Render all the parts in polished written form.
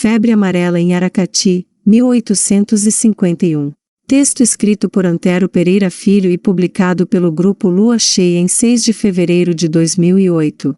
Febre amarela em Aracati, 1851. Texto escrito por Antero Pereira Filho e publicado pelo Grupo Lua Cheia em 6 de fevereiro de 2008.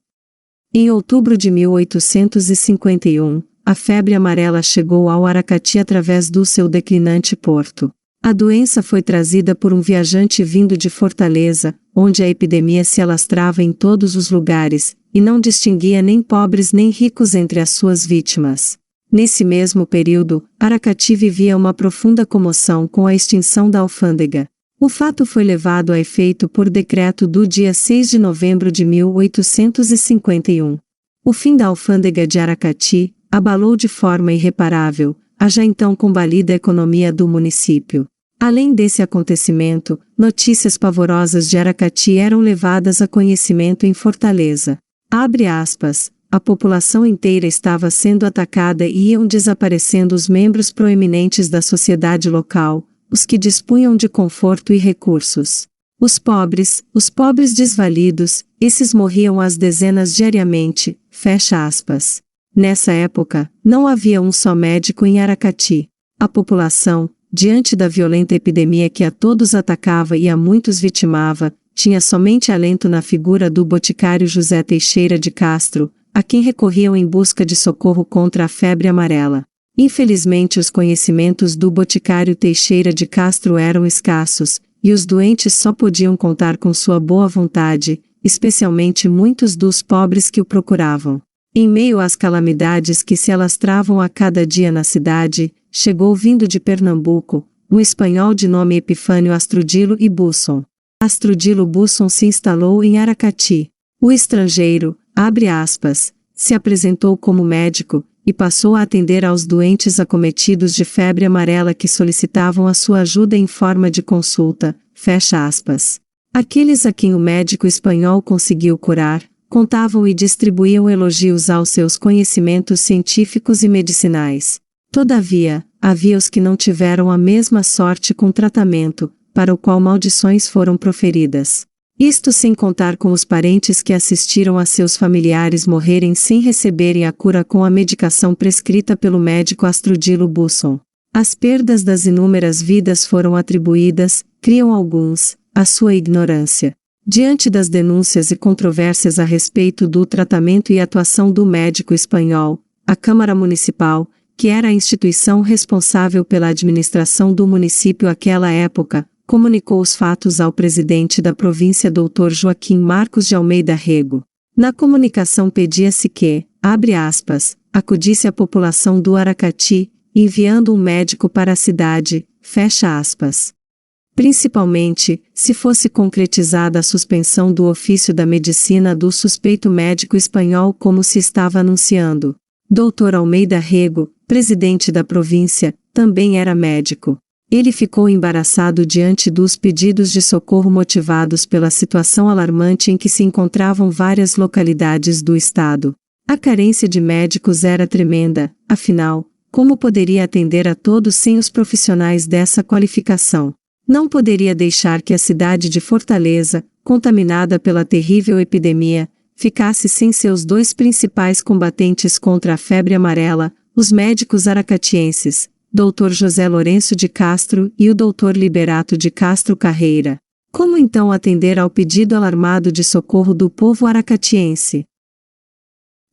Em outubro de 1851, a febre amarela chegou ao Aracati através do seu declinante porto. A doença foi trazida por um viajante vindo de Fortaleza, onde a epidemia se alastrava em todos os lugares, e não distinguia nem pobres nem ricos entre as suas vítimas. Nesse mesmo período, Aracati vivia uma profunda comoção com a extinção da alfândega. O fato foi levado a efeito por decreto do dia 6 de novembro de 1851. O fim da alfândega de Aracati abalou de forma irreparável a já então combalida economia do município. Além desse acontecimento, notícias pavorosas de Aracati eram levadas a conhecimento em Fortaleza. Abre aspas. A população inteira estava sendo atacada e iam desaparecendo os membros proeminentes da sociedade local, os que dispunham de conforto e recursos. Os pobres desvalidos, esses morriam às dezenas diariamente, fecha aspas. Nessa época, não havia um só médico em Aracati. A população, diante da violenta epidemia que a todos atacava e a muitos vitimava, tinha somente alento na figura do boticário José Teixeira de Castro, a quem recorriam em busca de socorro contra a febre amarela. Infelizmente os conhecimentos do boticário Teixeira de Castro eram escassos, e os doentes só podiam contar com sua boa vontade, especialmente muitos dos pobres que o procuravam. Em meio às calamidades que se alastravam a cada dia na cidade, chegou vindo de Pernambuco, um espanhol de nome Epifânio Astrudilo e Busson. Astrudilo Busson se instalou em Aracati. O estrangeiro, abre aspas, se apresentou como médico, e passou a atender aos doentes acometidos de febre amarela que solicitavam a sua ajuda em forma de consulta, fecha aspas. Aqueles a quem o médico espanhol conseguiu curar, contavam e distribuíam elogios aos seus conhecimentos científicos e medicinais. Todavia, havia os que não tiveram a mesma sorte com tratamento, para o qual maldições foram proferidas. Isto sem contar com os parentes que assistiram a seus familiares morrerem sem receberem a cura com a medicação prescrita pelo médico Astrudilo Busson. As perdas das inúmeras vidas foram atribuídas, criam alguns, à sua ignorância. Diante das denúncias e controvérsias a respeito do tratamento e atuação do médico espanhol, a Câmara Municipal, que era a instituição responsável pela administração do município àquela época, comunicou os fatos ao presidente da província Dr. Joaquim Marcos de Almeida Rego. Na comunicação pedia-se que, abre aspas, acudisse a população do Aracati, enviando um médico para a cidade, fecha aspas. Principalmente, se fosse concretizada a suspensão do ofício da medicina do suspeito médico espanhol como se estava anunciando. Dr. Almeida Rego, presidente da província, também era médico. Ele ficou embaraçado diante dos pedidos de socorro motivados pela situação alarmante em que se encontravam várias localidades do estado. A carência de médicos era tremenda, afinal, como poderia atender a todos sem os profissionais dessa qualificação? Não poderia deixar que a cidade de Fortaleza, contaminada pela terrível epidemia, ficasse sem seus dois principais combatentes contra a febre amarela, os médicos aracatienses, Dr. José Lourenço de Castro e o Dr. Liberato de Castro Carreira. Como então atender ao pedido alarmado de socorro do povo aracatiense?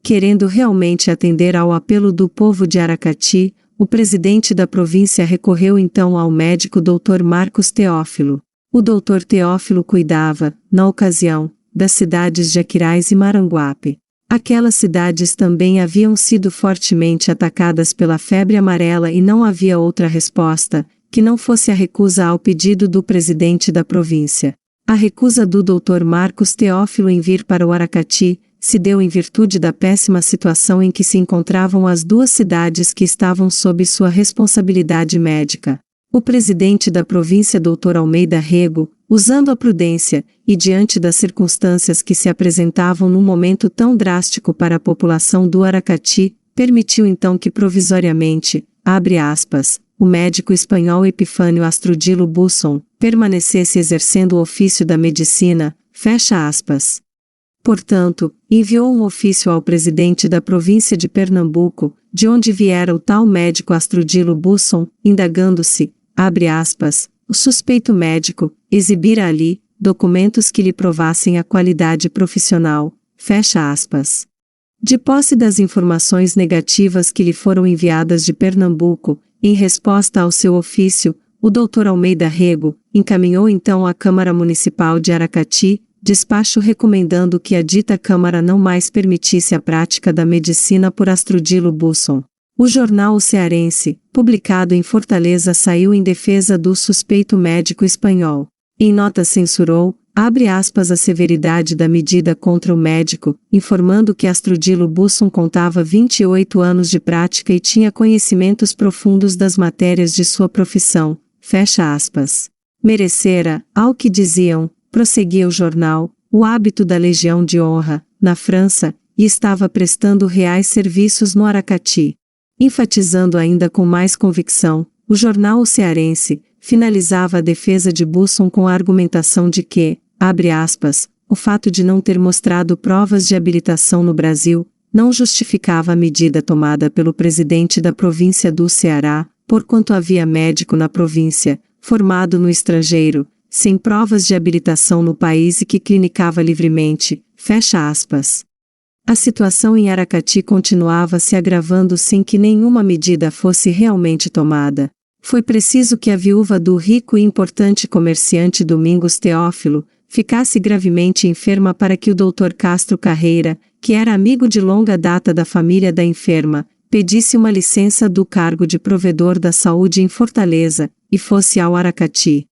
Querendo realmente atender ao apelo do povo de Aracati, o presidente da província recorreu então ao médico Dr. Marcos Teófilo. O Dr. Teófilo cuidava, na ocasião, das cidades de Aquiraz e Maranguape. Aquelas cidades também haviam sido fortemente atacadas pela febre amarela e não havia outra resposta, que não fosse a recusa ao pedido do presidente da província. A recusa do Dr. Marcos Teófilo em vir para o Aracati, se deu em virtude da péssima situação em que se encontravam as duas cidades que estavam sob sua responsabilidade médica. O presidente da província Dr. Almeida Rego, usando a prudência, e diante das circunstâncias que se apresentavam num momento tão drástico para a população do Aracati, permitiu então que provisoriamente, abre aspas, o médico espanhol Epifânio Astrudilo Busson, permanecesse exercendo o ofício da medicina, fecha aspas. Portanto, enviou um ofício ao presidente da província de Pernambuco, de onde viera o tal médico Astrudilo Busson, indagando-se, abre aspas, o suspeito médico, exibira ali, documentos que lhe provassem a qualidade profissional, fecha aspas. De posse das informações negativas que lhe foram enviadas de Pernambuco, em resposta ao seu ofício, o Dr. Almeida Rego encaminhou então à Câmara Municipal de Aracati, despacho recomendando que a dita Câmara não mais permitisse a prática da medicina por Astrudilo Busson. O jornal O Cearense, publicado em Fortaleza, saiu em defesa do suspeito médico espanhol. Em nota censurou, abre aspas, a severidade da medida contra o médico, informando que Astrudilo Busson contava 28 anos de prática e tinha conhecimentos profundos das matérias de sua profissão, fecha aspas. Merecera, ao que diziam, prosseguia o jornal, o hábito da Legião de Honra, na França, e estava prestando reais serviços no Aracati. Enfatizando ainda com mais convicção, o jornal O Cearense finalizava a defesa de Busson com a argumentação de que, abre aspas, o fato de não ter mostrado provas de habilitação no Brasil não justificava a medida tomada pelo presidente da província do Ceará, porquanto havia médico na província, formado no estrangeiro, sem provas de habilitação no país e que clinicava livremente, fecha aspas. A situação em Aracati continuava se agravando sem que nenhuma medida fosse realmente tomada. Foi preciso que a viúva do rico e importante comerciante Domingos Teófilo ficasse gravemente enferma para que o Dr. Castro Carreira, que era amigo de longa data da família da enferma, pedisse uma licença do cargo de provedor da saúde em Fortaleza, e fosse ao Aracati.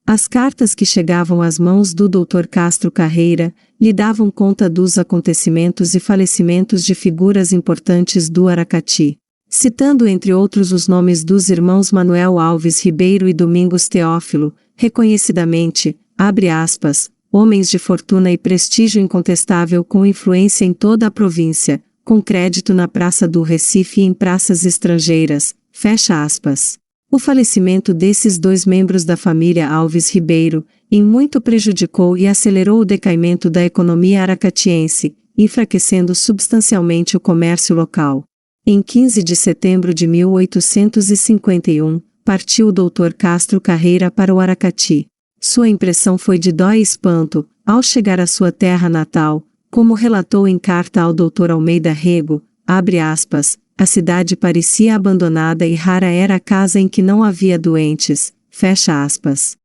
As cartas que chegavam às mãos do Dr. Castro Carreira lhe davam conta dos acontecimentos e falecimentos de figuras importantes do Aracati, citando entre outros os nomes dos irmãos Manuel Alves Ribeiro e Domingos Teófilo, reconhecidamente, abre aspas, homens de fortuna e prestígio incontestável com influência em toda a província, com crédito na Praça do Recife e em praças estrangeiras, fecha aspas. O falecimento desses dois membros da família Alves Ribeiro, em muito prejudicou e acelerou o decaimento da economia aracatiense, enfraquecendo substancialmente o comércio local. Em 15 de setembro de 1851, partiu o Dr. Castro Carreira para o Aracati. Sua impressão foi de dó e espanto, ao chegar à sua terra natal, como relatou em carta ao Dr. Almeida Rego, abre aspas, a cidade parecia abandonada e rara era a casa em que não havia doentes, fecha aspas.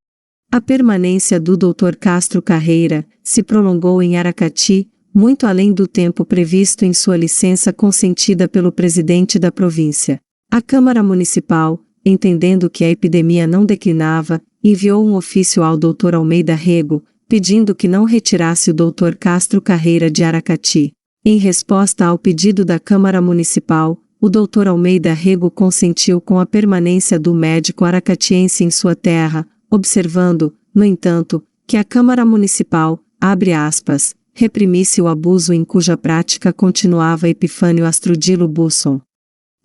A permanência do Dr. Castro Carreira se prolongou em Aracati, muito além do tempo previsto em sua licença concedida pelo presidente da província. A Câmara Municipal, entendendo que a epidemia não declinava, enviou um ofício ao Dr. Almeida Rego, pedindo que não retirasse o Dr. Castro Carreira de Aracati. Em resposta ao pedido da Câmara Municipal, o Dr. Almeida Rego consentiu com a permanência do médico aracatiense em sua terra, observando, no entanto, que a Câmara Municipal, abre aspas, reprimisse o abuso em cuja prática continuava Epifânio Astrudilo Busson.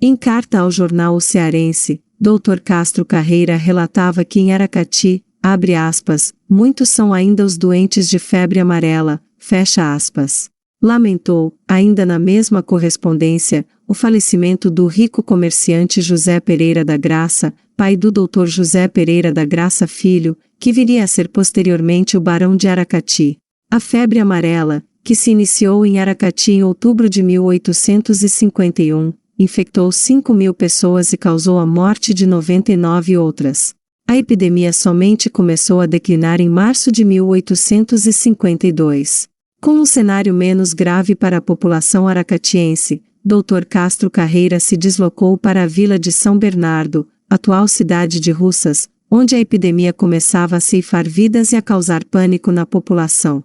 Em carta ao jornal O Cearense, Dr. Castro Carreira relatava que em Aracati, abre aspas, muitos são ainda os doentes de febre amarela, fecha aspas. Lamentou, ainda na mesma correspondência, o falecimento do rico comerciante José Pereira da Graça, pai do Dr. José Pereira da Graça Filho, que viria a ser posteriormente o Barão de Aracati. A febre amarela, que se iniciou em Aracati em outubro de 1851, infectou 5.000 pessoas e causou a morte de 99 outras. A epidemia somente começou a declinar em março de 1852. Com um cenário menos grave para a população aracatiense, Dr. Castro Carreira se deslocou para a vila de São Bernardo, atual cidade de Russas, onde a epidemia começava a ceifar vidas e a causar pânico na população.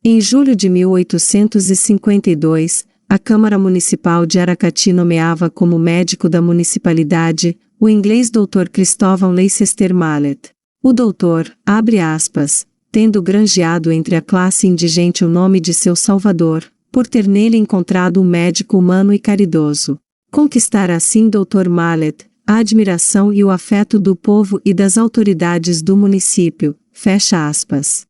Em julho de 1852, a Câmara Municipal de Aracati nomeava como médico da municipalidade o inglês Dr. Cristóvão Leicester Mallet. O doutor, abre aspas, tendo granjeado entre a classe indigente o nome de seu salvador, por ter nele encontrado um médico humano e caridoso. Conquistara assim Dr. Mallet a admiração e o afeto do povo e das autoridades do município, fecha aspas.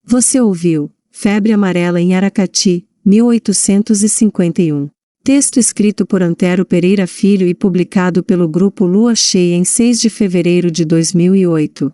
Você ouviu, Febre amarela em Aracati, 1851. Texto escrito por Antero Pereira Filho e publicado pelo Grupo Lua Cheia em 6 de fevereiro de 2008.